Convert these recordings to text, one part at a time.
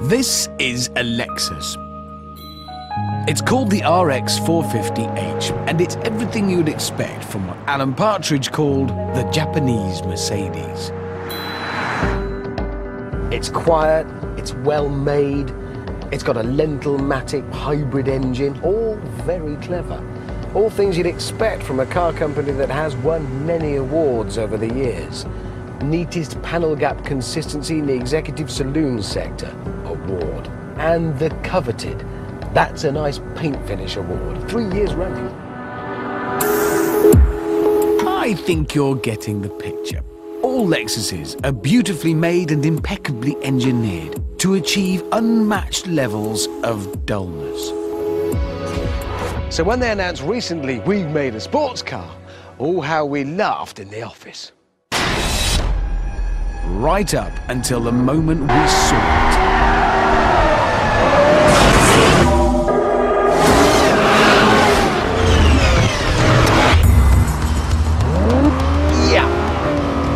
This is a Lexus. It's called the RX 450h, and it's everything you'd expect from what Alan Partridge called the Japanese Mercedes. It's quiet, it's well made, it's got a lentil-matic hybrid engine, all very clever. All things you'd expect from a car company that has won many awards over the years. Neatest panel gap consistency in the executive saloon sector award. And the coveted That's a Nice Paint Finish award, 3 years running. I think you're getting the picture. All Lexuses are beautifully made and impeccably engineered to achieve unmatched levels of dullness. So when they announced recently we made a sports car, oh how we laughed in the office. Right up until the moment we saw it. Yeah,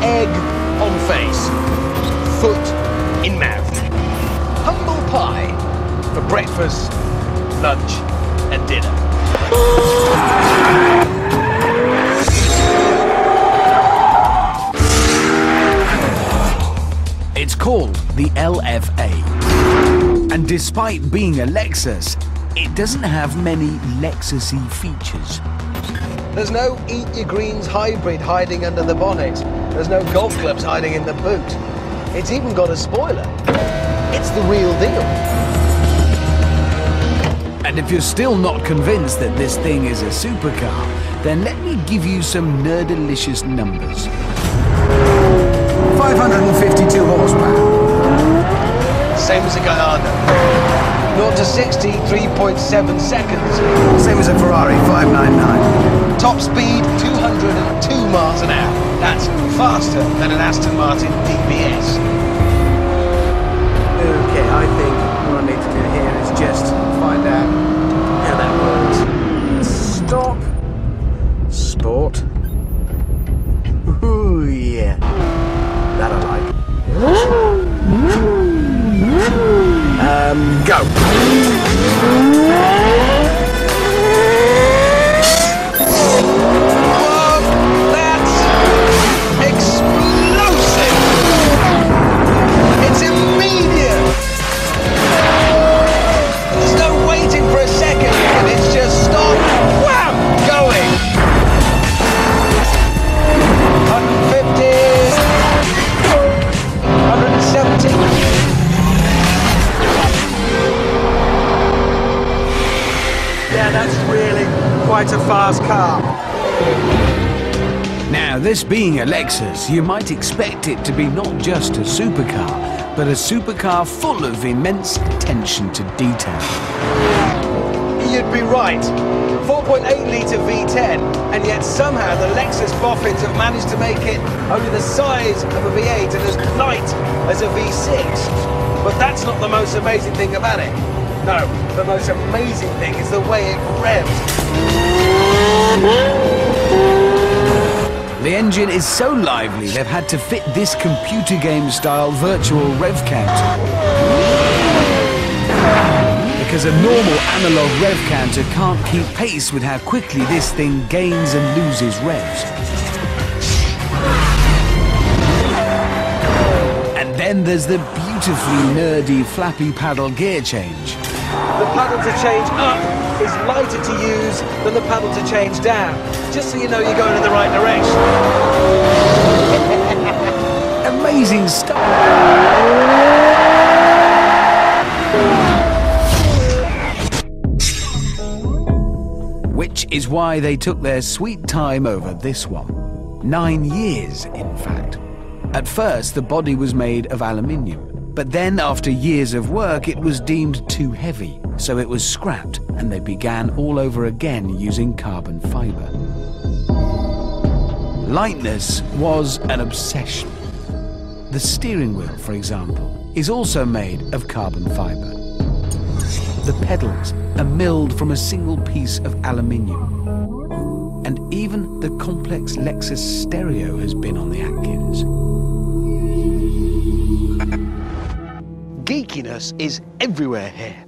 egg on face, foot in mouth. Humble pie for breakfast, lunch and dinner. It's called the LFA, and despite being a Lexus, it doesn't have many Lexus-y features. There's no Eat Your Greens hybrid hiding under the bonnet. There's no golf clubs hiding in the boot. It's even got a spoiler. It's the real deal. And if you're still not convinced that this thing is a supercar, then let me give you some nerdalicious numbers. 552 horsepower. Same as a Gallardo. 0 to 60, 3.7 seconds. Same as a Ferrari 599. Top speed, 202 miles an hour. That's faster than an Aston Martin DBS. Okay, I think what I need to do here is just find out how that works. Stop. Sport. Ooh, yeah. That I like. Go. Whoa, that's explosive. It's immediate. There's no waiting for a second, and it's just stop, wham, going. 150, 170. Yeah, that's really quite a fast car. Now, this being a Lexus, you might expect it to be not just a supercar, but a supercar full of immense attention to detail. You'd be right. 4.8-litre V10, and yet somehow the Lexus boffins have managed to make it only the size of a V8 and as light as a V6. But that's not the most amazing thing about it. No, the most amazing thing is the way it revs. The engine is so lively they've had to fit this computer game-style virtual rev counter. Because a normal analog rev counter can't keep pace with how quickly this thing gains and loses revs. And then there's the beautifully nerdy flappy paddle gear change. The paddle to change up is lighter to use than the paddle to change down, just so you know you're going in the right direction. Amazing stuff. Which is why they took their sweet time over this one. 9 years, in fact. At first, the body was made of aluminium. But then, after years of work, it was deemed too heavy, so it was scrapped, and they began all over again using carbon fibre. Lightness was an obsession. The steering wheel, for example, is also made of carbon fibre. The pedals are milled from a single piece of aluminium. And even the complex Lexus stereo has been on the Atkins. Geekiness stimulus is everywhere here.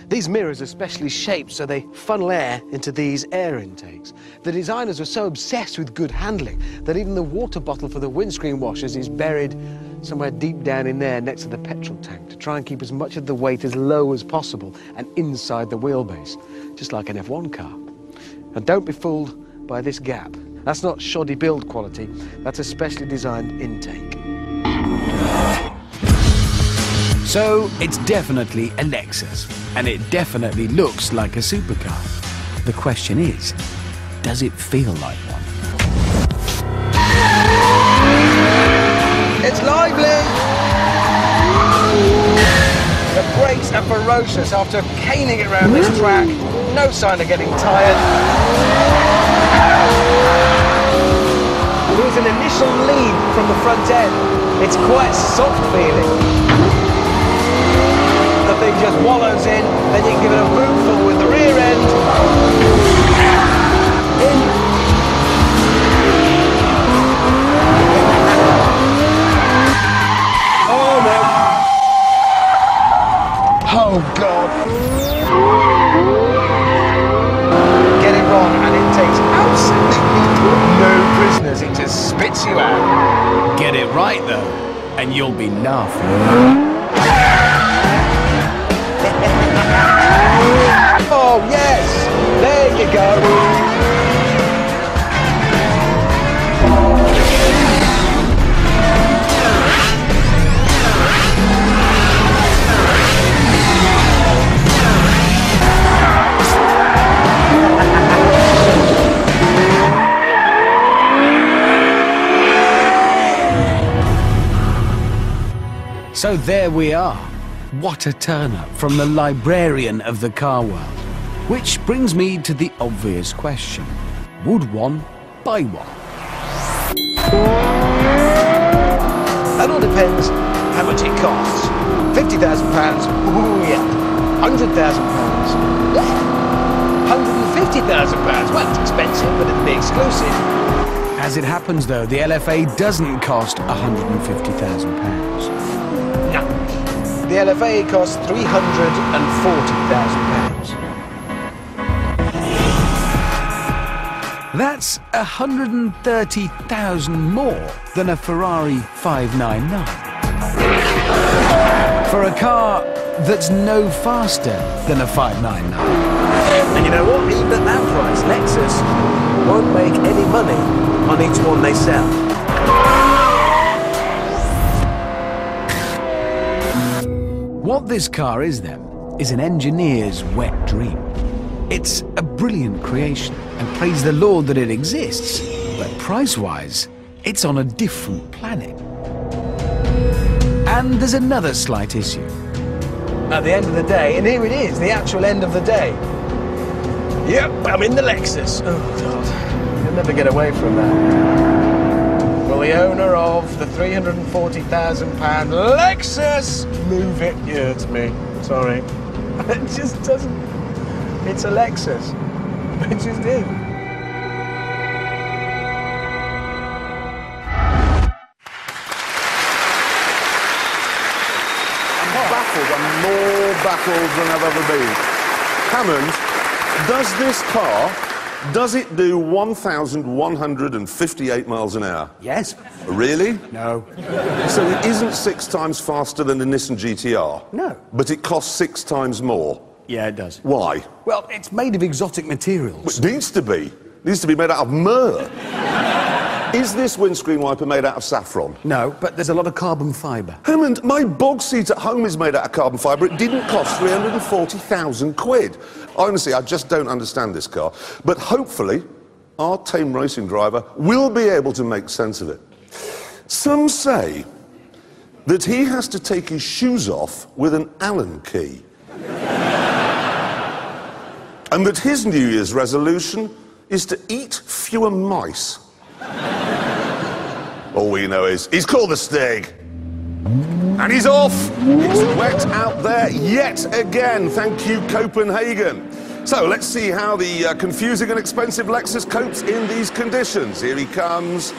These mirrors are specially shaped so they funnel air into these air intakes. The designers were so obsessed with good handling that even the water bottle for the windscreen washers is buried somewhere deep down in there next to the petrol tank to try and keep as much of the weight as low as possible and inside the wheelbase, just like an F1 car. And don't be fooled by this gap. That's not shoddy build quality, that's a specially designed intake. So it's definitely a Lexus, and it definitely looks like a supercar. The question is, does it feel like one? It's lively! The brakes are ferocious after caning it around this track. No sign of getting tired. There was an initial lead from the front end. It's quite soft feeling. The thing just wallows in, then you can give it a bootful with the rear end. In. Oh no. Oh God. Get it wrong and it takes absolutely no prisoners, it just spits you out. Get it right though, and you'll be laughing. Oh yes, there you go. So there we are. What a turn-up from the librarian of the car world. Which brings me to the obvious question. Would one buy one? That all depends how much it costs. £50,000, ooh yeah. £100,000, yeah. £150,000, well it's expensive but it'll be exclusive. As it happens though, the LFA doesn't cost £150,000. The LFA costs £340,000. That's £130,000 more than a Ferrari 599. For a car that's no faster than a 599. And you know what? Even at that price, Lexus won't make any money on each one they sell. What this car is, then, is an engineer's wet dream. It's a brilliant creation, and praise the Lord that it exists. But price-wise, it's on a different planet. And there's another slight issue. At the end of the day, and here it is, the actual end of the day. Yep, I'm in the Lexus. Oh God, you'll never get away from that. Will the owner of the £340,000 Lexus move it? Yeah, it's me. Sorry. It just doesn't. It's a Lexus. It just is. I'm baffled. I'm more baffled than I've ever been. Hammond, does this car, does it do 1,158 miles an hour? Yes. Really? No. So it isn't 6 times faster than the Nissan GTR? No. But it costs 6 times more? Yeah, it does. Why? Well, it's made of exotic materials. It needs to be. It needs to be made out of myrrh. Is this windscreen wiper made out of saffron? No, but there's a lot of carbon fibre. Hammond, my bog seat at home is made out of carbon fibre. It didn't cost 340,000 quid. Honestly, I just don't understand this car. But hopefully, our tame racing driver will be able to make sense of it. Some say that he has to take his shoes off with an Allen key. And that his New Year's resolution is to eat fewer mice. All we know is he's called the Stig. And he's off! It's wet out there yet again. Thank you, Copenhagen. So let's see how the confusing and expensive Lexus copes in these conditions. Here he comes.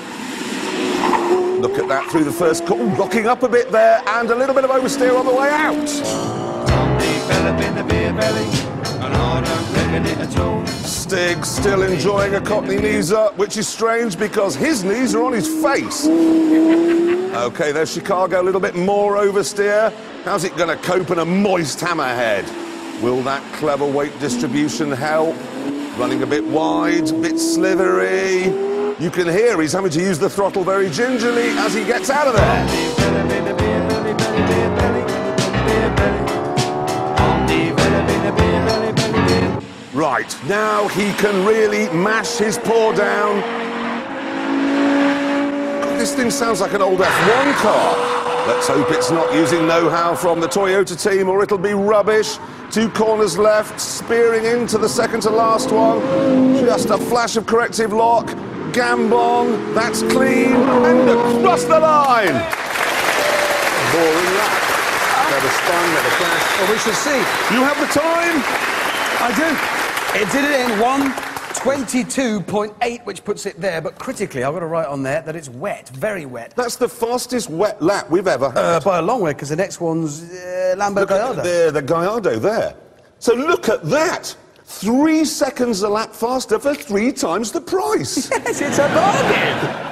Look at that through the first corner. Rocking up a bit there, and a little bit of oversteer on the way out. Stig still enjoying a Cockney knees up, which is strange because his knees are on his face. OK, there's Chicago, a little bit more oversteer. How's it going to cope in a moist hammerhead? Will that clever weight distribution help? Running a bit wide, a bit slithery. You can hear he's having to use the throttle very gingerly as he gets out of there. Right, now he can really mash his paw down. God, this thing sounds like an old F1 car. Let's hope it's not using know-how from the Toyota team or it'll be rubbish. 2 corners left, spearing into the second to last one. Just a flash of corrective lock. Gambon, that's clean, and across the line. Boring lap. Never spun, never crashed. Well, we shall see. You have the time? I do. It did it in 1:22.8, which puts it there. But critically, I've got to write on there that it's wet, very wet. That's the fastest wet lap we've ever had. By a long way, because the next one's Lambo Gallardo. The Gallardo there. So look at that. 3 seconds a lap faster for 3 times the price. Yes, it's a bargain.